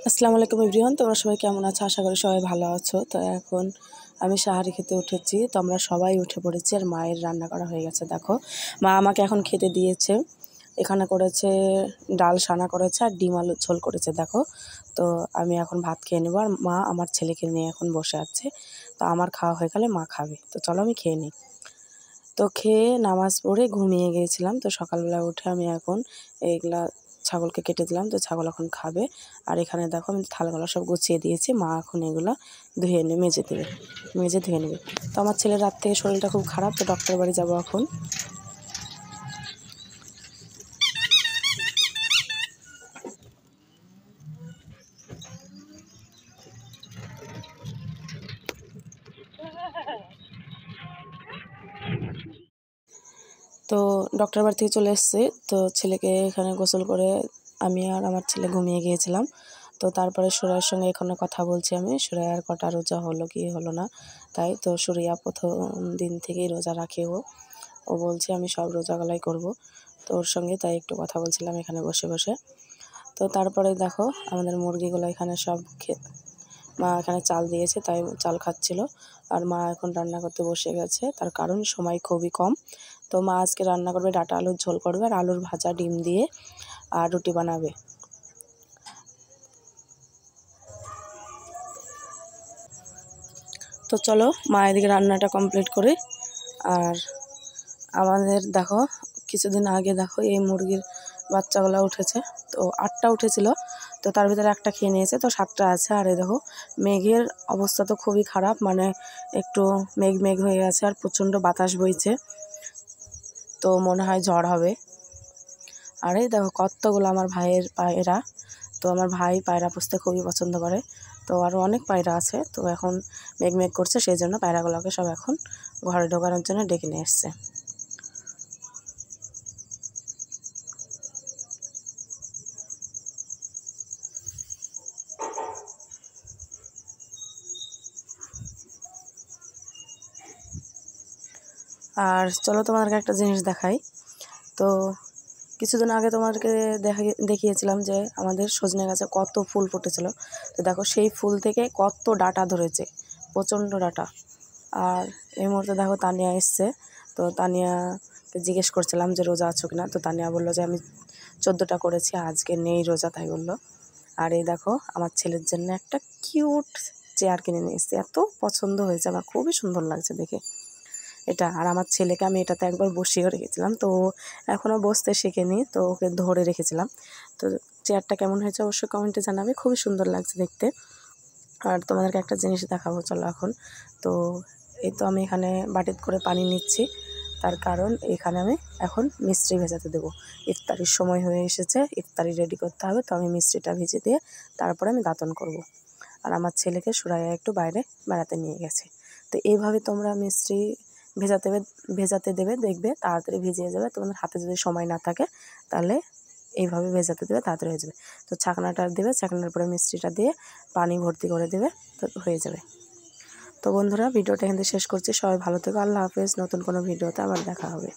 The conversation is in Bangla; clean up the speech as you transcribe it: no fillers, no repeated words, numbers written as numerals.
আসসালামু আলাইকুম এভরিওয়ান, তোমরা সবাই কেমন আছো? আশা করি সবাই ভালো আছো। তো এখন আমি সাহারি খেতে উঠেছি। তো আমরা সবাই উঠে পড়েছি আর মায়ের রান্না করা হয়ে গেছে। দেখো, মা আমাকে এখন খেতে দিয়েছে। এখানে করেছে ডাল সানা করেছে আর ডিম আলুর ঝোল করেছে। দেখো, তো আমি এখন ভাত খেয়ে নেবো আর মা আমার ছেলেকে নিয়ে এখন বসে আছে। তো আমার খাওয়া হয়ে গেলে মা খাবে। তো চলো আমি খেয়ে নিই। তো খেয়ে নামাজ পড়ে ঘুমিয়ে গিয়েছিলাম। তো সকালবেলা উঠে আমি এখন এইগুলা ছাগলকে কেটে দিলাম। তো ছাগল এখন খাবে। আর এখানে দেখো আমি থালাগুলো সব গুছিয়ে দিয়েছি। মা এখন এগুলো ধুয়ে মেজে দেবে, মেজে ধুয়ে নেবে। তো আমার ছেলের রাত থেকে শরীরটা খুব খারাপ, তো ডক্টর বাড়ি যাবো এখন। তো ডক্টর বাড়ি থেকে চলে এসেছি। তো ছেলেকে এখানে গোসল করে আমি আর আমার ছেলে ঘুমিয়ে গিয়েছিলাম। তো তারপরে সুরাইয়ের সঙ্গে এখানে কথা বলছি আমি। সুরাইয়ার কটা রোজা হলো কি হলো না, তাই তো সুরাইয়া প্রথম দিন থেকেই রোজা রাখে। ও বলছে আমি সব রোজাগুলাই করব। তো ওর সঙ্গে তাই একটু কথা বলছিলাম এখানে বসে বসে। তো তারপরে দেখো আমাদের মুরগিগুলো এখানে সব মা এখানে চাল দিয়েছে, তাই চাল খাচ্ছিল। আর মা এখন রান্না করতে বসে গেছে, তার কারণ সময় খুবই কম। তো মা আজকে রান্না করবে ডাঁটা আলুর ঝোল করবে আর আলুর ভাজা ডিম দিয়ে আর রুটি বানাবে। তো চলো মা এদিকে রান্নাটা কমপ্লিট করে। আর আমাদের দেখো কিছুদিন আগে দেখো এই মুরগির বাচ্চাগুলো উঠেছে। তো 8টা উঠেছিল, তো তার ভিতরে একটা খেয়ে নিয়েছে, তো 7টা আছে। আর এই দেখো মেঘের অবস্থা তো খুবই খারাপ, মানে একটু মেঘ মেঘ হয়ে গেছে আর প্রচণ্ড বাতাস বইছে। তো মনে হয় ঝড় হবে। আর এই দেখো কতগুলো আমার ভাইয়ের পায়রা। তো আমার ভাই পায়রা পুষতে খুবই পছন্দ করে। তো আরও অনেক পায়রা আছে। তো এখন মেঘ মেঘ করছে, সেই জন্য পায়রাগুলোকে সব এখন ঘরে ঢোকানোর জন্য ডেকে নিয়ে এসছে। আর চলো তোমাদেরকে একটা জিনিস দেখাই। তো কিছুদিন আগে তোমাদেরকে দেখিয়েছিলাম যে আমাদের সজনে গাছে কত ফুল ফুটেছিল। তো দেখো সেই ফুল থেকে কত ডাঁটা ধরেছে, প্রচণ্ড ডাঁটা। আর এই মুহূর্তে দেখো তানিয়া এসছে। তো তানিয়াকে জিজ্ঞেস করছিলাম যে রোজা আছো কিনা। তো তানিয়া বললো যে আমি 14টা করেছি, আজকে নেই রোজা, তাই বললো। আর এই দেখো আমার ছেলের জন্য একটা কিউট চেয়ার কিনে নিয়ে এসেছি। এত পছন্দ হয়েছে, আমার খুবই সুন্দর লাগছে দেখে এটা। আর আমার ছেলেকে আমি এটাতে একবার বসিয়েও রেখেছিলাম, তো এখনও বসতে শেখেনি, তো ওকে ধরে রেখেছিলাম। তো চেয়ারটা কেমন হয়েছে অবশ্যই কমেন্টে জানাবে, খুবই সুন্দর লাগছে দেখতে। আর তোমাদেরকে একটা জিনিস দেখাবো চলো এখন। তো এই তো আমি এখানে বাটিতে করে পানি নিচ্ছি, তার কারণ এখানে আমি এখন মিষ্টি ভেজাতে দেবো। ইফতারির সময় হয়ে এসেছে, ইফতারি রেডি করতে হবে। তো আমি মিষ্টিটা ভেজে দিয়ে তারপরে আমি দাঁতন করব। আর আমার ছেলেকে সুরাইয়া একটু বাইরে বেড়াতে নিয়ে গেছে। তো এইভাবে তোমরা মিষ্টি ভেজাতে দেবে, দেখবে তাড়াতাড়ি ভিজিয়ে যাবে। তোমাদের হাতে যদি সময় না থাকে তাহলে এইভাবে ভেজাতে দেবে, তাড়াতাড়ি হয়ে যাবে। তো ছাকনাটা দেবে, ছাকনার পরে মিষ্টিটা দিয়ে পানি ভর্তি করে দেবে, তো হয়ে যাবে। তো বন্ধুরা ভিডিওটা এখান থেকে শেষ করছি। সবাই ভালো থেকো, আল্লাহ হাফেজ। নতুন কোনো ভিডিওতে আবার দেখা হবে।